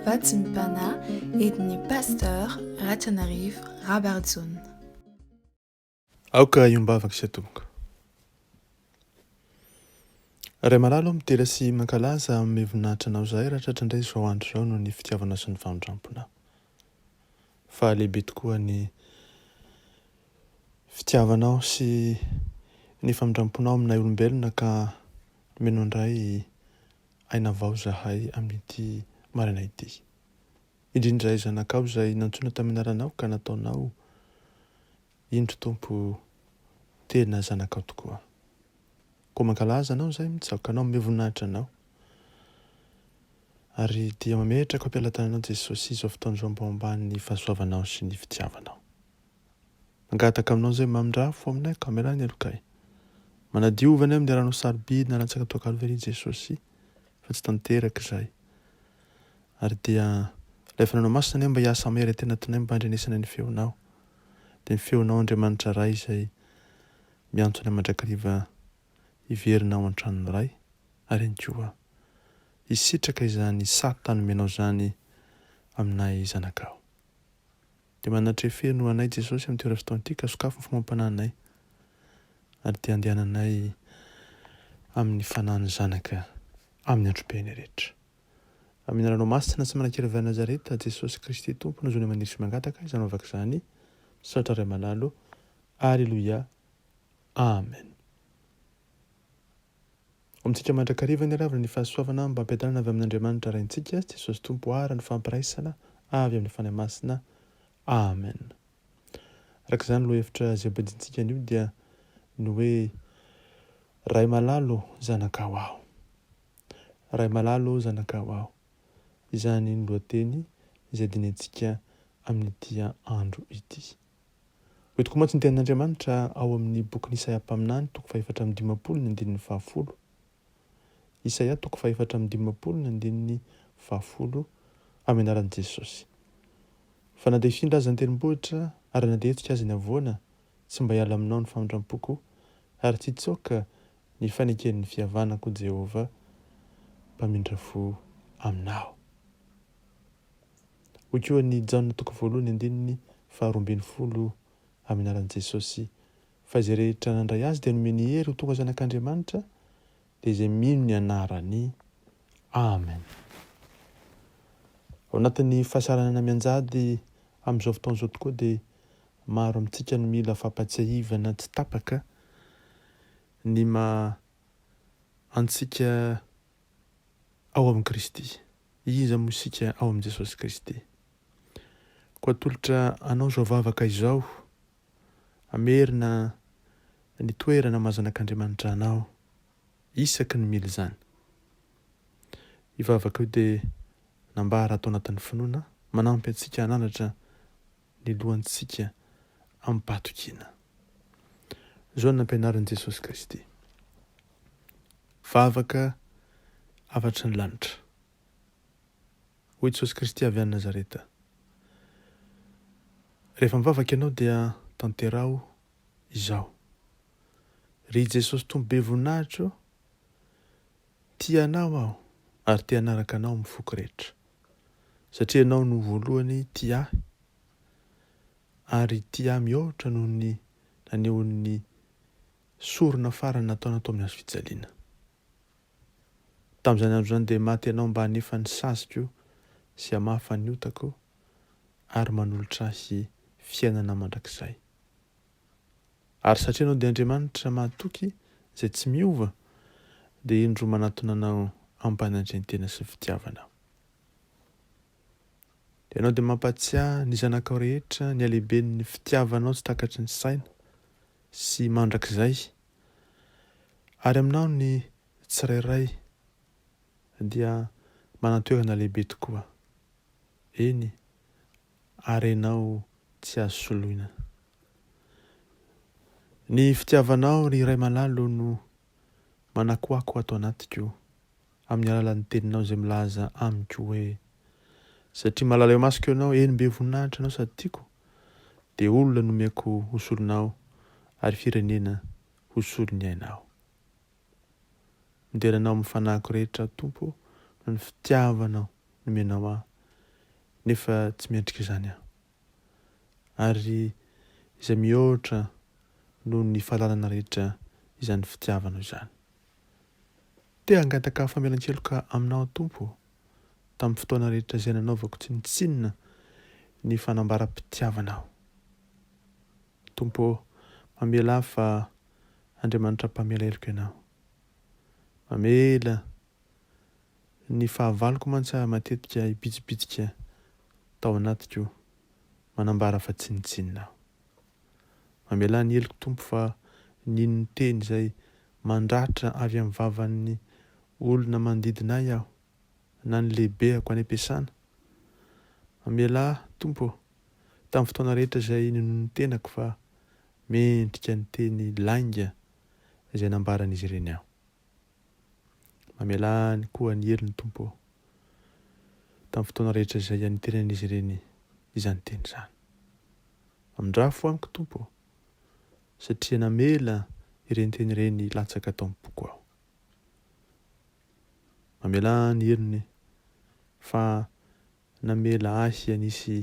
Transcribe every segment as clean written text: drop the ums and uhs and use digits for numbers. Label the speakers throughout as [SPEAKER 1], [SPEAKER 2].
[SPEAKER 1] Batimpana ediny Pasteur RATIANARIVO Rabarijaona.
[SPEAKER 2] Aoka iombavaka sy atomboka. Ray malala mitera sy mankalaza amin'ny voninahitra anao izahay raha tratra indray izao andro izao no ny fitiavanao sy ny famindramponao. Fa lehibe tokoa ny fitiavanao sy ny famindramponao aminay olombelona ka meno indray aina vao zahay amin'ity marina ity. Indrindra izay zanakao izay nantsoina tamin'ny anaranao ka nataonao indro tompo tena zanakao tokoa. Koa mankalaza anao izay mitsaoka anao amin'ny voninahitra anao. Ary dia mametraka ampialantananao Jesosy izao fotoana izao mba ambany fahasoavanao sy ny fitiavanao. Mangataka aminao izay mamindrafo aminay ka mialany alokay. Manadiovana amin'ny ranao sarobidy na latsaka toa Kalvaria Jesosy fa tsy tanteraka izay. Ary dia lefananao masina mba hiasa mery tena tinay mba handrenesana ny feonao. Dia ny feonao Andriamanitra ray izay miantsona mandrakariva iverinao an-tranony ray. Ary ihany koa hisitraka izany Satana menao izany aminay zanakao. Dia manatrefeno anay Jesosy amin'ny toera fotoana ity ka sokafo ny fomampananay. Ary dia andehananay amin'ny fanahany zanaka amin'ny androm-piaina rehetra. Amin'ny ranao masina sy manakirava Nazareta Jesosy Kristy Tompo no zony maniry sy mangataka izany mavaka izany. Misaotra ray malalo. Alleluia. Amen. Amintsika mandrakariva ny ravina ny fahasoavana mba ampiadanana avy amin'Andriamanitra raintsika Jesosy Tompo ara ny fampiraisana avy amin'ny fanahy masina. Amen. Araka izany lohahevitra izay badintsika an'io dia ny hoe ray malalo zanakao aho. Ray malalo zanakao aho. Izany ny lohateny izay dinentsika amin'ity andro ity. Hoe tokoa moa tsy ny tenin'Andriamanitra ao amin'ny boky Isaia mpaminany toko 4:10. Isaia toko 4:10 amin'ny anaran'i Jesosy. Fa na dia hifindra azy ny tendrombohitra ary na dia hetsika azy ny avoana, tsy mba hiala aminao ny famindram-poko ary tsy hitsoaka ny faneken'ny fihavanako Jehovah mpamindrafo aminao. Hoy koa ny Jaona toko 1:12 amin'ny anaran'i Jesosy. Fa izay rehetra nandray azy dia nomeny hery ho tonga zanak'Andriamanitra dia izay mino ny anarany. Amen. Ao anatin'ny fahasaranana mianjady amin'izao fotoana izao tokoa dia maro amintsika no mila fampatsiahivana tsy tapaka ny antsika ao amin'ny Kristy. Iza moa isika ao amin'ny Jesosy Kristy. Koa tolotra anao izao vavaka izao, amerina ny toerana mahazanak'Andriamanitra anao, isaky ny mila izany. Ivavaka io dia nambara atao anatin'ny finoana, manampy antsika hananatra ny lohantsika amin'ny mpahatokiana. Izao ny nampianaran'i Jesosy Kristy. Vavaka afatry ny lanitra. Hoy Jesosy Kristy avy any Nazareta. Rehefa mivavaka ianao dia tanterao izao. Ry Jesosy Tompo be voninahitra, tia anao aho ary tia hanaraka anao amin'ny foko rehetra. Satria ianao no voalohany tia ahy ary tia ahy mihoatra noho ny nanehoan'ny sorona farany nataona tao amin'ny hazo fijaliana. Tamin'izany andro izany dia maty ianao mba hanefa ny saziko sy hamafa ny otako ary manolotra ahy fiainana mandrakizay. Ary satria ianao dia Andriamanitra mahatoky izay tsy miova dia indro manatona anao ampanandren-tena sy fitiavanao. Ianao dia mampatsiahy ny zanakao rehetra ny halehiben'ny fitiavanao tsy takatry ny saina sy mandrakizay. Ary aminao ny tsirairay dia manantoerana lehibe tokoa. Eny, ary ianao tsy azo soloina. Ny fitiavanao ry ray malalo no manakoako ato anatiko amin'ny alalan'ny teninao izay milaza amiko hoe satria malala eo masiko ianao, eny be voninahitra anao sady tiako, dia olona nomeko hosolonao ary firenena hosolony ainao. Mideranao amin'ny fanahiko rehetra Tompo no ny fitiavanao nomenao ahy nefa tsy miendrika izany aho. Ary izay mihoatra noho ny fahalalana rehetra izany fitiavanao izany. Te hangataka famelan-keloka aminao Tompo tamin'ny fotoana rehetra izay nanaovako tsinitsinina ny fanambaram-pitiavanao. Tompo, mamela fa Andriamanitra mpamela heloka ianao. Mamela ny fahavaloko mantsy matetika hipitsipitsika tao anatiko manambara fa tsinitsinina aho. Mamela ny heloko Tompo fa nino ny teny izay mandratra avy amin'ny vavan'ny olona manodidina ahy aho na ny lehibeko any am-piasana. Mamela Tompo tamin'ny fotoana rehetra izay nino ny tenako fa mendrika ny teny lainga izay nambaran'izy ireny aho. Mamela ny koa ny helony Tompo tamin'ny fotoana rehetra izay aniteren'izy ireny izany teny izany. Amindrafo amiko Tompo satria namela ireny teny ireny latsaka tao am-poko aho. Mamela ny helony fa namela ahy anisy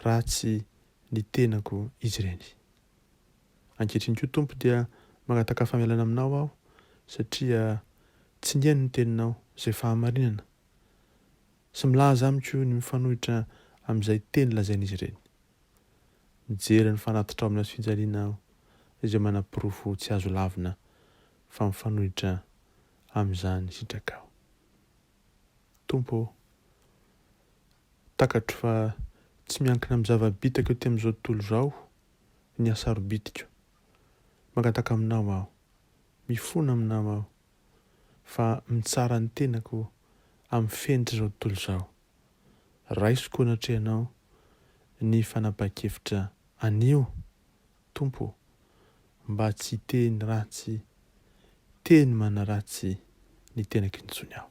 [SPEAKER 2] ratsy ny tenako izy ireny. Ankehitriny koa Tompo dia magnataka famelana aminao aho satria tsy niaino ny teninao izay fahamarinana sy milaza amiko ny mifanohitra amin'izay teny lazain'izy ireny. Mijery ny fanatitra ao amin'ny fijaliana aho izay manam-pirofo tsy azo lavina fa mifanohitra amin'izany sitraka aho. Tompo, takatro fa tsy miankina amin'ny zava-bitako ety amin'izao tontolo izao ny asarobitika. Magataka aminao aho, mifona aminao aho fa mitsara ny tenako amin'ny fenitra izao tontolo izao. Raisiko anatrehanao ny fanapa-kevitra anio Tompo mba tsy teny ratsy, teny manaratsy ny tenako intsony aho.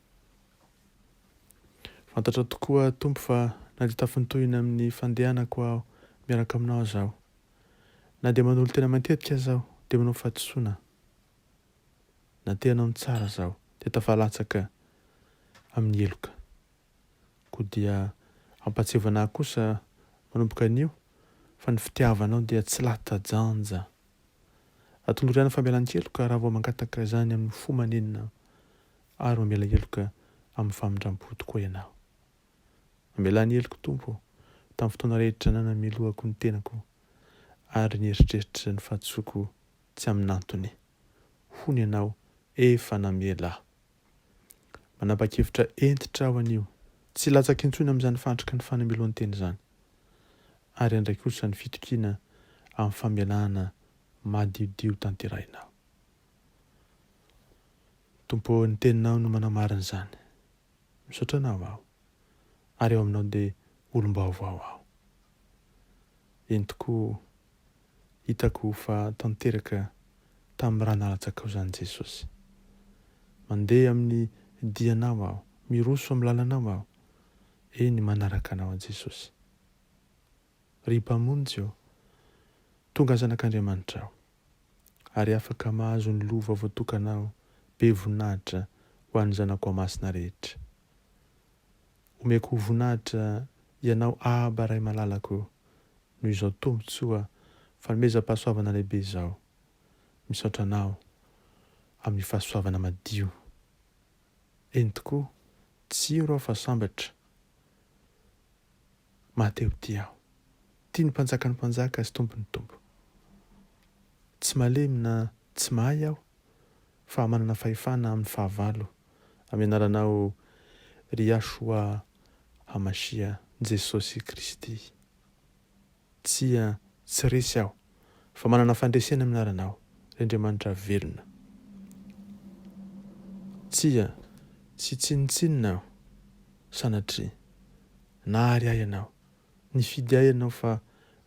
[SPEAKER 2] Fantatra tokoa Tompo fa na dia tafintohina amin'ny fandehanako aho miaraka aminao azaho, na dia manolo tena matetika azaho dia manao fahadisoana, na te hanao ny tsara azaho dia tafalatsaka amin'ny heloka. Koa dia ampatsevana kosa manomboka anio fa ny fitiavanao dia tsy latsa-danja. Atoloriana famelan-keloka raha vao mangataka izany amin'ny fo manenina ary mamela heloka amin'ny famindram-po tokoa ianao. Mamela ny heloko Tompo tamin'ny fotoana rehetra nanamelohako ny tenako ary nieritreritra ny fahatsoako tsy amin'ny antony. Hono ianao efa namela. Manapa-kevitra entitra aho anio, tsy latsaka intsony amin'izany fandrika ny fanameloan'ny teny izany. Ary andray kosa ny fitokiana amin'ny famelana madiodio tanterahinao. Tompo, ny teninao no manamarina izany. Misaotra anao aho ary eo aminao dia olom-baovao aho. Eny tokoa hitako fa tanteraka tamin'ny raha nalatsaka izany Jesosy. Mandeha amin'ny dianao aho, miroso amin'ny lalanao aho, eny manaraka anao Jesosy. Ry mpamonjy aho, tonga zanak'Andriamanitra aho, ary afaka mahazo ny lova voatokanao be voninahitra ho an'ny zanakao masina rehetra. Omeko voninahitra ianao aba ray malalako noho izao tombotsoa fanomezam-pahasoavana lehibe izao. Misaotra anao amin'ny fahasoavana madio. Eny tokoa tsiro aho fa sambatra. Mateo ty aho. Tia ny mpanjaka ny mpanjaka sy tompony tompo. Tsy malemy na tsy mahay aho fa manana fahefana amin'ny fahavalo amin'ny anaranao ry Yahshua Hamashia Jesosy Kristy. Tsia tsy resy aho fa manana fandresena amin'ny anaranao ry Andriamanitra velona. Tsia tsy tsinitsinina aho sanatria nahary ahy ianao, nifidy ahy ianao fa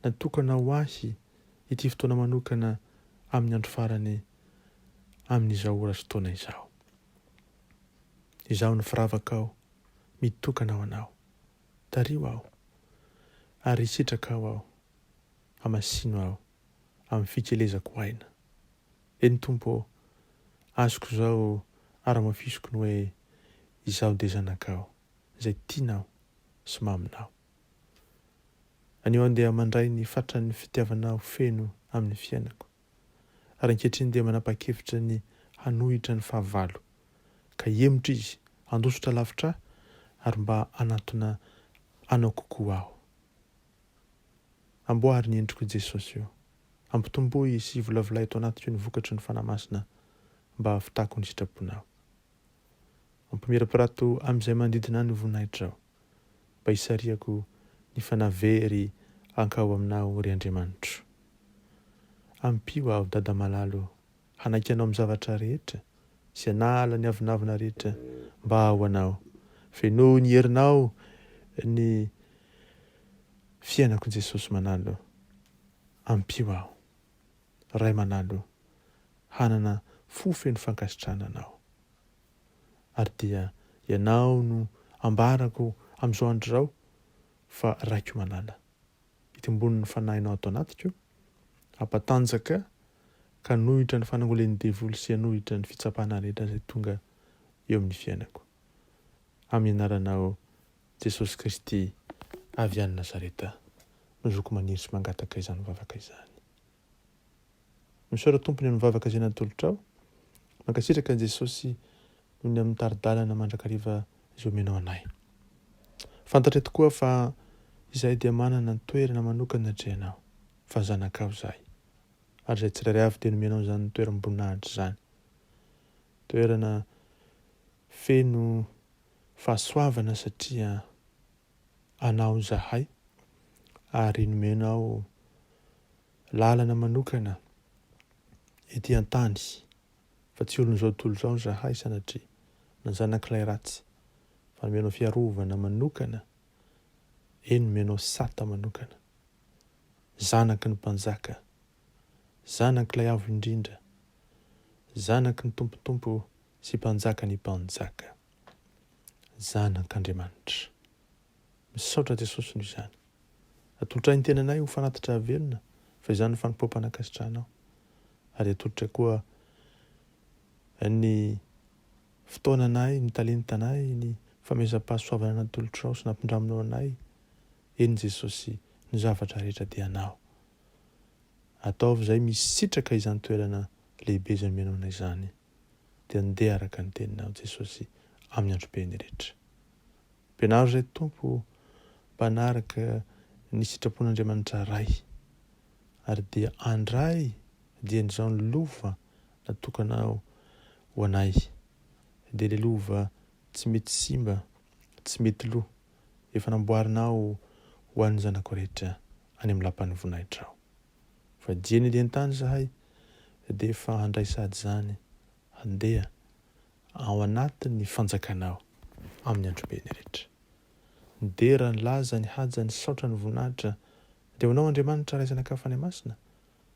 [SPEAKER 2] natokana ho ahy ity fotoana manokana amin'ny andro farany amin'izao ora sy taona izao. Izaho ny firavaka aho, mitokana ho anao. Tario aho ary sitraka aho hamasino aho amin'ny fikelezako aina. Eny Tompo, azoko izao ara-mafisoko ny hoe izaho dia zanakao izay tianao sy maminao. Anio andeha mandray ny fatran'ny fitiavanao feno amin'ny fiainako. Ary ankehitriny dia manapa-kevitra ny hanohitra ny fahavalo, ka hemotra izy handositra lavitra ary mba hanatona anao kokoa aho. Amboary ny endriko Jesosy io. Ampitomboy sy volavolay eto anatiko ny vokatry ny fanamasina mba hafitako ny sitraponao. Ampimera-pirato amin'izay mandidina ny voninahitra aho, mba hisariako ny fanavery ankao aminao ry Andriamanitro. Ampio aho dada malalo hanaiky anao amin'ny zavatra rehetra sy hanala ny avinavina rehetra mba ho anao. Feno ny herinao ny fiainako Jesosy manalo. Ampio aho ray manalo hanana fofeno fankasitrahana anao. Ary dia ianao no ambarako amin'izao andro zao fa raiko manala. Itimbony ny fanahinao ato anatiko, ampatanjaka ka nohitra ny fanangolen'ny devoly sy anohitra ny fitsapana rehetra izay tonga eo amin'ny fiainako. Amin'ny anaranao Jesosy Kristy avy any Nazareta, nozoko maniry sy mangataka izany mivavaka izany. Misaora tompony ny mivavaka izay natolotrao, mankasitraka Jesosy noho ny amin'ny taridalana mandrakariva izay omenao anay. Fantatra tokoa fa izay dia manana ny toerana manokana hatrehanao, fa zanakao izahay. Ary izay tsirairay avy dia nomenao izany toeram-boninahitra izany. Toerana feno fahasoavana satria anao izahay ary nomenao lalana manokana ety an-tany, fa tsy olon'izao tontolo izao izahay sanatria na zanak'ilay ratsy, fa nomenao fiarovana manokana, eny nomenao sata manokana, zanaky ny mpanjaka, zanak'ilay avo indrindra, zanaky ny tompotompo sy mpanjaka ny mpanjaka, zanak'Andriamanitra. Misaotra Jesosy noho izany. Atolotra ny tenanay ho fanatitra velona, fa izany fanompoam-panakasitrahanao. Ary atolotra koa ny fotoananay, ny talentanay, ny famezam-pahasoavana natolotrao sy nampindraminao anay. Eny Jesosy, ny zavatra rehetra dia anao. Ataovy izay misitraka izany toerana lehibe izay nomenao anay izany, dia andeha araka ny teninao Jesosy amin'ny androm-peny rehetra. Ampianaro izay tompo mba hanaraka ny sitrapon'Andriamanitra ray, ary dia andray dian'izao ny lova natokanao ho anay, dia ilay lova tsy mety simba, tsy mety lo, efa namboarinao ho an'ny zanako rehetra any amin'ny lapan'ny voninahitra ao. Fa dieny eny an-tany izahay dia efa handray sady izany, handeha ao anatin'ny fanjakanao amin'ny androm-peny rehetra. Dera ny laza ny haja ny saotra ny voninahitra dia hoanao Andriamanitra ray zanakao fanahy masina,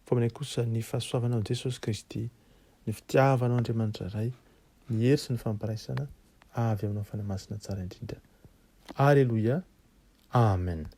[SPEAKER 2] fa aminay kosa ny fahasoavanao Jesosy Kristy, ny fitiavanao Andriamanitra ray, ny hery sy ny fampiraisana avy aminao fanahy masina tsara indrindra. Aleluia. Amen.